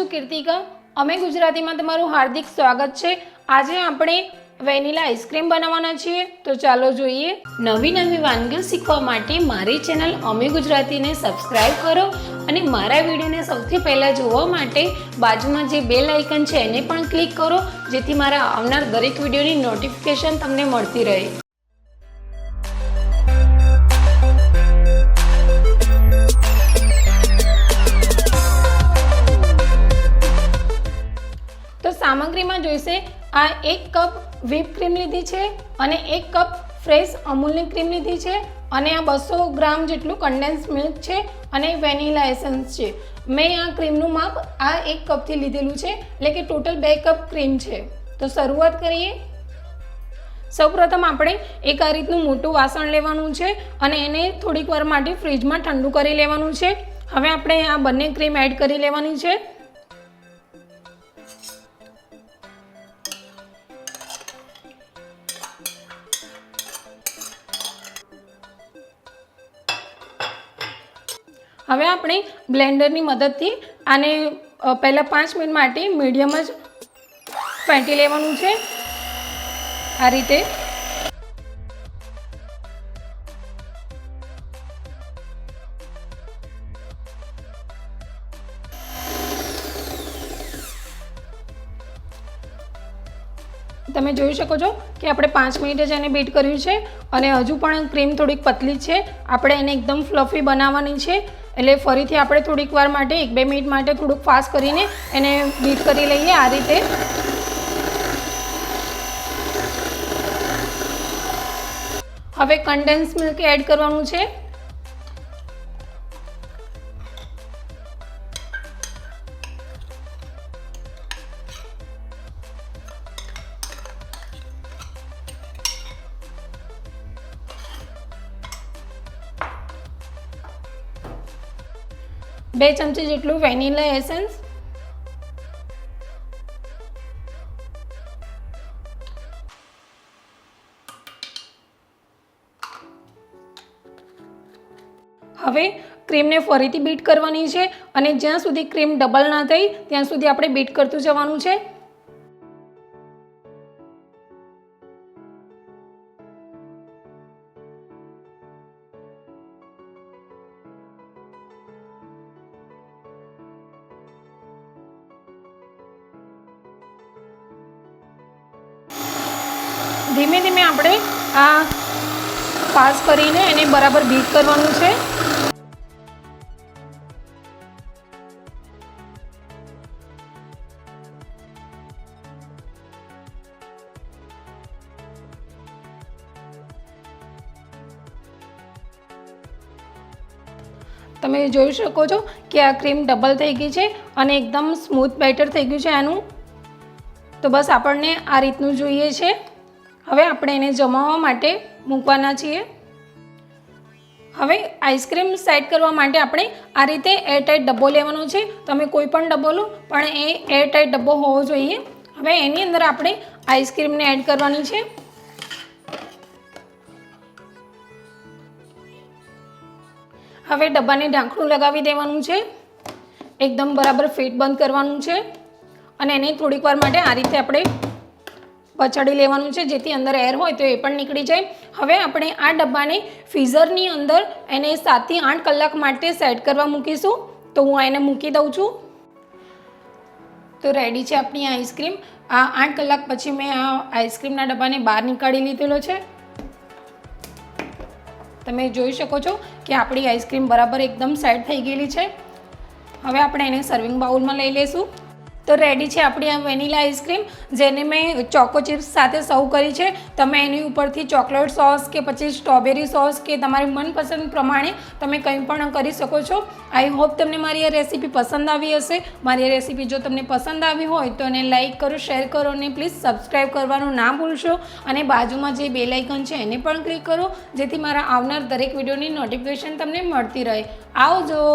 છું કીર્તિકા। અમે ગુજરાતીમાં તમારું હાર્દિક સ્વાગત છે। આજે આપણે વેનીલા આઈસ્ક્રીમ બનાવવાના છીએ, તો ચાલો જોઈએ। નવી નવી વાનગીઓ શીખવા માટે મારી ચેનલ અમે ગુજરાતીને સબસ્ક્રાઇબ કરો અને મારા વિડીયોને સૌથી પહેલાં જોવા માટે બાજુમાં જે બેલ આઇકન છે એને પણ ક્લિક કરો, જેથી મારા આવનાર દરેક વિડીયોની નોટિફિકેશન તમને મળતી રહે। तो सामग्री में जोईशे आ 1 कप व्हीप क्रीम लीधी है और 1 कप फ्रेश अमूलनी क्रीम लीधी है और आ 200 ग्राम जेटलू कंडेन्स मिल्क है और वेनीला एसेंस है। मैं आ क्रीमनु माप आ 1 कप थी लीधेलू है, एटले के टोटल 2 कप क्रीम है। तो शुरुआत करिए। सौ प्रथम आपणे एक आ रीतनु मोटुं वासण लेवानुं छे अने एने थोड़ीक वार माटे फ्रीज में ठंडू करी लेवानुं छे। हवे आपणे आ बंने क्रीम एड करी लेवानी छे। हवे आपणे ब्लेंडरनी मददथी आने पहला 5 मिनिट माटे मीडियम ज फेंटी लेवानुं छे। आ रीते તમે જોઈ શકો છો કે આપણે 5 મિનિટ જ એને બીટ કર્યું છે અને હજુ પણ ક્રીમ થોડીક પતલી છે। આપણે એને એકદમ ફ્લફી બનાવવાની છે, એટલે ફરીથી આપણે થોડીક વાર માટે 1-2 મિનિટ માટે થોડુંક ફાસ્ટ કરીને એને બીટ કરી લઈએ। આ રીતે હવે કન્ડેન્સ મિલ્ક એડ કરવાનું છે। બે ચમચી જેટલું વેનીલા એસેન્સ, હવે ક્રીમને ફરીથી બીટ કરવાની છે અને જ્યાં સુધી ક્રીમ ડબલ ના થઈ ત્યાં સુધી આપણે બીટ કરતું જવાનું છે। धीमे धीमे આપણે આ પાસ કરીને એને બરાબર બીટ કરવાનું છે। તમે જોઈ શકો છો કે આ ક્રીમ ડબલ થઈ ગઈ છે અને એકદમ સ્મૂથ બેટર થઈ ગયું છે આનું। તો બસ આપણને આ રીતનું જોઈએ છે। હવે આપણે એને જમાવવા માટે મૂકવાના છીએ। હવે આઈસ્ક્રીમ સેટ કરવા માટે આપણે આ રીતે એરટાઇટ ડબ્બો લેવાનો છે। તમે કોઈ પણ ડબ્બો લો, પણ એ એરટાઇટ ડબ્બો હોવો જોઈએ। હવે એની અંદર આપણે આઈસ્ક્રીમને એડ કરવાની છે। હવે ડબ્બાને ઢાંકણું લગાવી દેવાનું છે, એકદમ બરાબર ફિટ બંધ કરવાનું છે અને એને થોડીક વાર માટે આ રીતે આપણે પછાડી લેવાનું છે, જેથી અંદર એર હોય તો એ પણ નીકળી જાય। હવે આપણે આ ડબ્બાને ફ્રીઝરની અંદર એને 7 થી 8 કલાક માટે સેટ કરવા મૂકીશું। તો હું એને મૂકી દઉં છું। તો રેડી છે આપણી આઈસ્ક્રીમ। આ 8 કલાક પછી મેં આ આઈસ્ક્રીમના ડબ્બાને બહાર નીકાળી લીધેલો છે। તમે જોઈ શકો છો કે આપણી આઈસ્ક્રીમ બરાબર એકદમ સેટ થઈ ગયેલી છે। હવે આપણે એને સર્વિંગ બાઉલમાં લઈ લઈશું। तो रेडी है अपनी आ वेनीला आइसक्रीम, जेने मैं चोको चिप्स साथ सर्व करी है। तमे एनी उपरथी चॉकलेट सॉस के पछी स्ट्रॉबेरी सॉस के तमारी मनपसंद प्रमाणे तमे कंई पण करी सको छो। आई होप तमने मारी आ रेसिपी पसंद आवी हशे। मारी आ रेसिपी जो तमने पसंद आवी होय तो एने लाइक करो, शेर करो ने प्लीज सब्सक्राइब करवानुं ना भूलशो अने बाजुमां जे बेल आइकन छे एने पण क्लिक करो, जेथी मारा आवनार दरेक विडियोनी नोटिफिकेशन तमने मळती रहे। आवजो।